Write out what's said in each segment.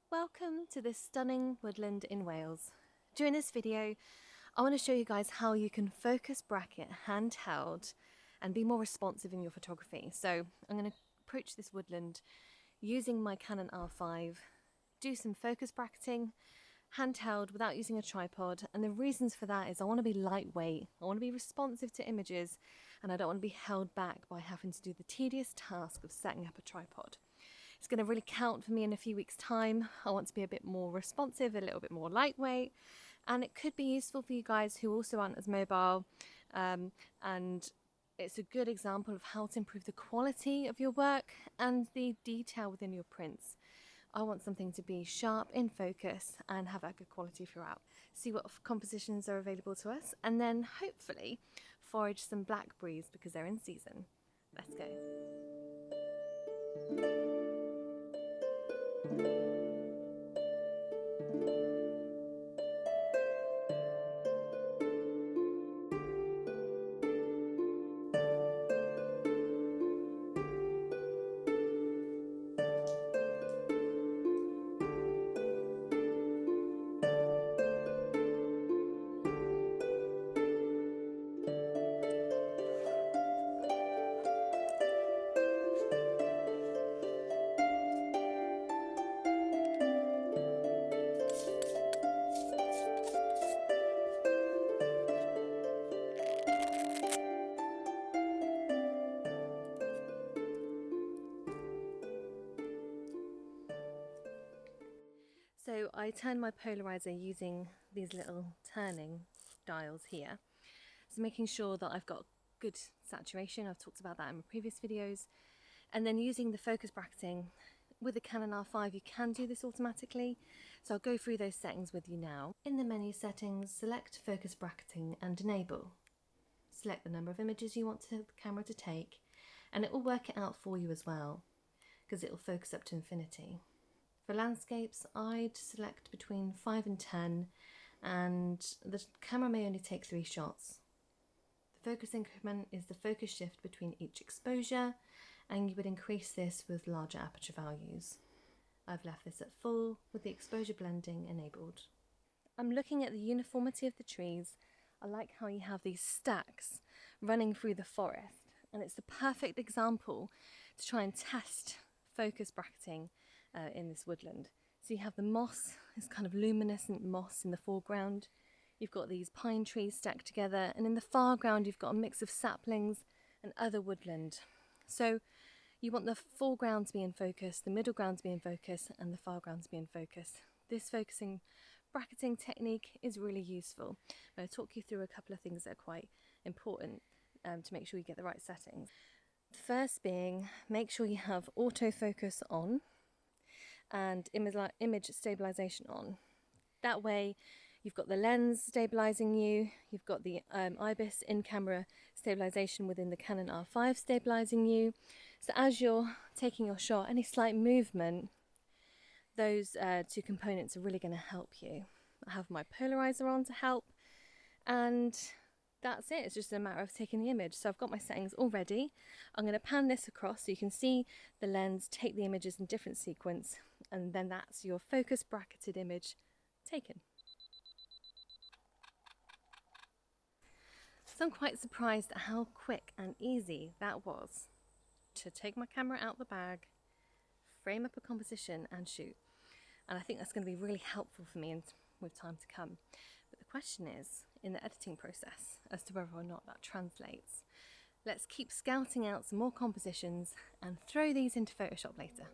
Welcome to this stunning woodland in Wales. During this video, I want to show you guys how you can focus bracket handheld and be more responsive in your photography. So I'm going to approach this woodland using my Canon R5, do some focus bracketing handheld without using a tripod, and the reasons for that is I want to be lightweight, I want to be responsive to images, and I don't want to be held back by having to do the tedious task of setting up a tripod. It's going to really count for me in a few weeks' time. I want to be a bit more responsive, a little bit more lightweight, and it could be useful for you guys who also aren't as mobile, and it's a good example of how to improve the quality of your work and the detail within your prints. I want something to be sharp, in focus, and have a good quality throughout. See what compositions are available to us, and then hopefully forage some blackberries because they're in season. Let's go. So I turn my polarizer using these little turning dials here. So making sure that I've got good saturation, I've talked about that in my previous videos. And then using the focus bracketing with the Canon R5, you can do this automatically. So I'll go through those settings with you now. In the menu settings, select focus bracketing and enable. Select the number of images you want the camera to take, and it will work it out for you as well, because it will focus up to infinity. For landscapes, I'd select between 5 and 10, and the camera may only take 3 shots. The focus increment is the focus shift between each exposure, and you would increase this with larger aperture values. I've left this at full with the exposure blending enabled. I'm looking at the uniformity of the trees. I like how you have these stacks running through the forest, and it's the perfect example to try and test focus bracketing in this woodland. So you have the moss, this kind of luminescent moss in the foreground. You've got these pine trees stacked together, and in the foreground you've got a mix of saplings and other woodland. So you want the foreground to be in focus, the middle ground to be in focus, and the foreground to be in focus. This focusing bracketing technique is really useful. I'll talk you through a couple of things that are quite important to make sure you get the right settings. The first being, make sure you have autofocus on and image stabilization on. That way you've got the lens stabilizing you, you've got the IBIS in-camera stabilization within the Canon R5 stabilizing you. So as you're taking your shot, any slight movement, those two components are really going to help you. I have my polarizer on to help, and that's it. It's just a matter of taking the image. So I've got my settings all ready. I'm going to pan this across so you can see the lens take the images in different sequence, and then that's your focus bracketed image taken. So I'm quite surprised at how quick and easy that was to take my camera out the bag, frame up a composition and shoot. And I think that's going to be really helpful for me with time to come. But the question is, in the editing process, as to whether or not that translates. Let's keep scouting out some more compositions and throw these into Photoshop later.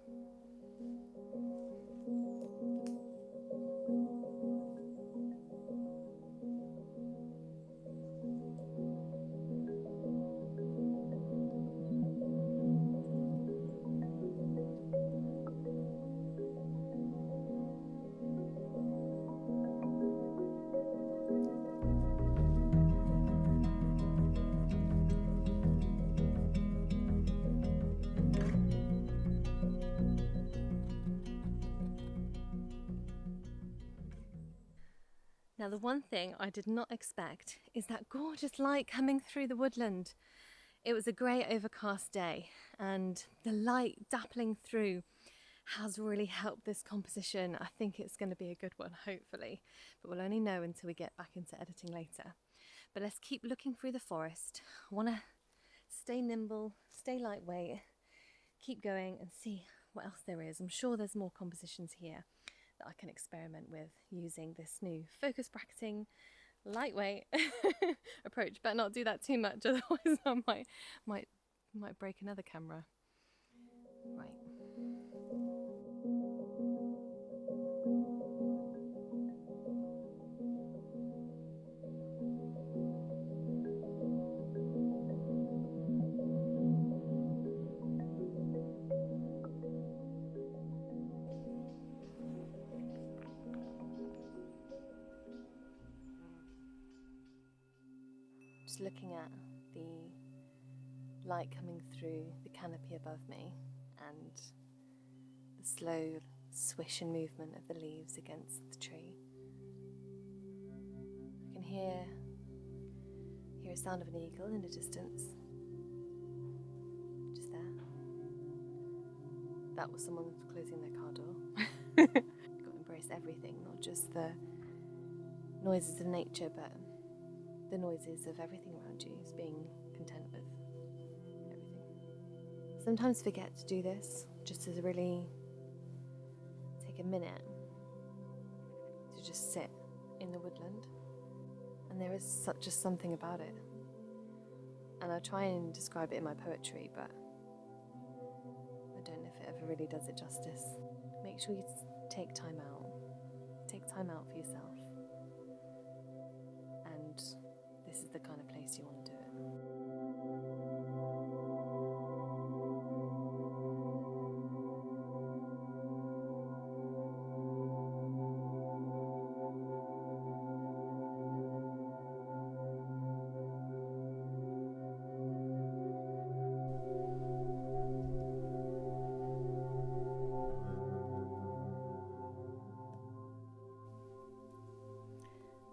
Now, the one thing I did not expect is that gorgeous light coming through the woodland. It was a grey overcast day, and the light dappling through has really helped this composition. I think it's going to be a good one, hopefully, but we'll only know until we get back into editing later. But let's keep looking through the forest. I want to stay nimble, stay lightweight, keep going and see what else there is. I'm sure there's more compositions here that I can experiment with using this new focus bracketing lightweight approach, but not do that too much, otherwise I might break another camera. Right. Just looking at the light coming through the canopy above me and the slow swish and movement of the leaves against the tree. I can hear a sound of an eagle in the distance. Just there. That was someone closing their car door. You've got to embrace everything, not just the noises of nature, but the noises of everything around you, is being content with everything. Sometimes forget to do this, just to really take a minute to just sit in the woodland, and there is just something about it. And I try and describe it in my poetry, but I don't know if it ever really does it justice. Make sure you take time out. Take time out for yourself. And this is the kind of place you want to do it.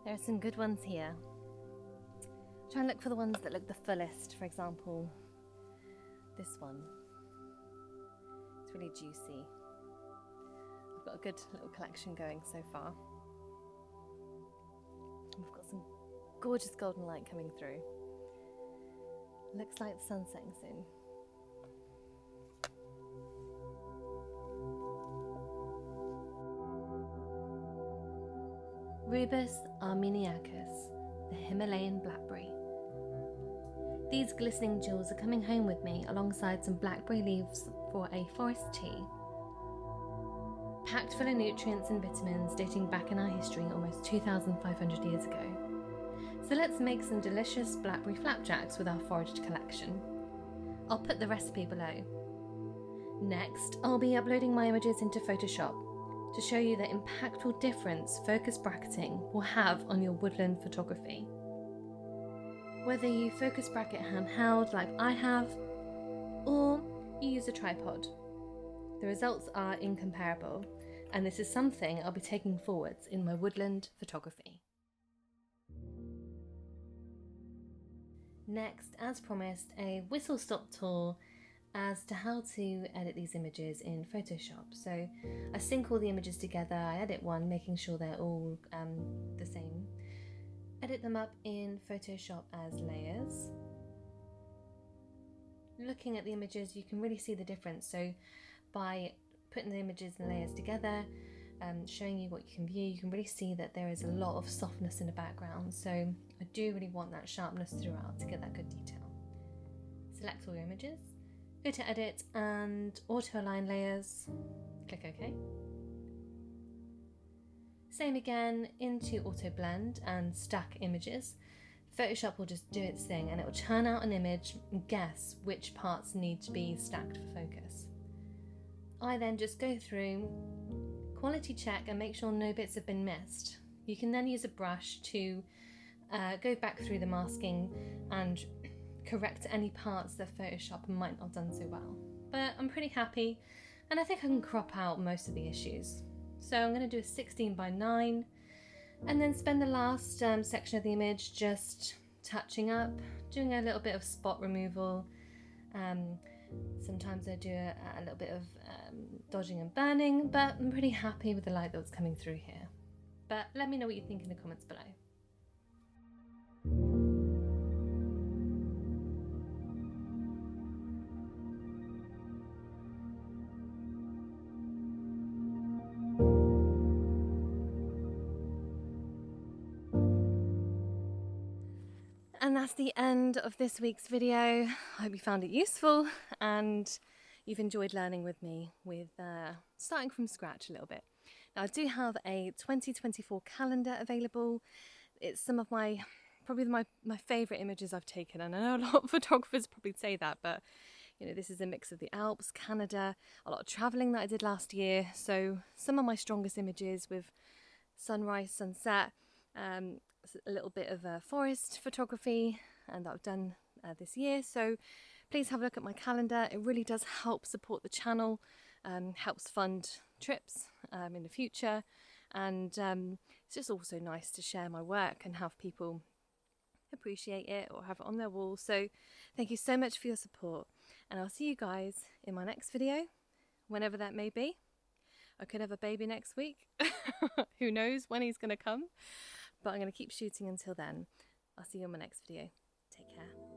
There are some good ones here. Try and look for the ones that look the fullest. For example, this one. It's really juicy. I've got a good little collection going so far. We've got some gorgeous golden light coming through. Looks like the sun's setting soon. Rubus armeniacus, the Himalayan blackberry. These glistening jewels are coming home with me alongside some blackberry leaves for a forest tea. Packed full of nutrients and vitamins dating back in our history almost 2,500 years ago. So let's make some delicious blackberry flapjacks with our foraged collection. I'll put the recipe below. Next, I'll be uploading my images into Photoshop to show you the impactful difference focus bracketing will have on your woodland photography. Whether you focus bracket handheld like I have, or you use a tripod, the results are incomparable, and this is something I'll be taking forwards in my woodland photography. Next, as promised, a whistle-stop tour as to how to edit these images in Photoshop. So I sync all the images together, I edit one, making sure they're all the same. Edit them up in Photoshop as layers. Looking at the images, you can really see the difference. So by putting the images and layers together, showing you what you can view, you can really see that there is a lot of softness in the background. So I do really want that sharpness throughout to get that good detail. Select all your images. Go to Edit and Auto Align Layers, click OK. Same again into Auto Blend and Stack Images. Photoshop will just do its thing and it will churn out an image and guess which parts need to be stacked for focus. I then just go through, quality check and make sure no bits have been missed. You can then use a brush to go back through the masking and correct any parts that Photoshop might not have done so well. But I'm pretty happy and I think I can crop out most of the issues. So I'm going to do a 16:9 and then spend the last section of the image just touching up, doing a little bit of spot removal, Sometimes I do a little bit of dodging and burning, but I'm pretty happy with the light that's coming through here. But let me know what you think in the comments below. And that's the end of this week's video. I hope you found it useful and you've enjoyed learning with me with starting from scratch a little bit. Now I do have a 2024 calendar available. It's some of probably my favourite images I've taken, and I know a lot of photographers probably say that, but you know, this is a mix of the Alps, Canada, a lot of travelling that I did last year. So some of my strongest images with sunrise, sunset, a little bit of forest photography, and that I've done this year. So please have a look at my calendar. It really does help support the channel, helps fund trips in the future, and it's just also nice to share my work and have people appreciate it or have it on their wall. So thank you so much for your support, and I'll see you guys in my next video, whenever that may be. I could have a baby next week. Who knows when he's going to come, but I'm going to keep shooting until then. I'll see you in my next video. Take care.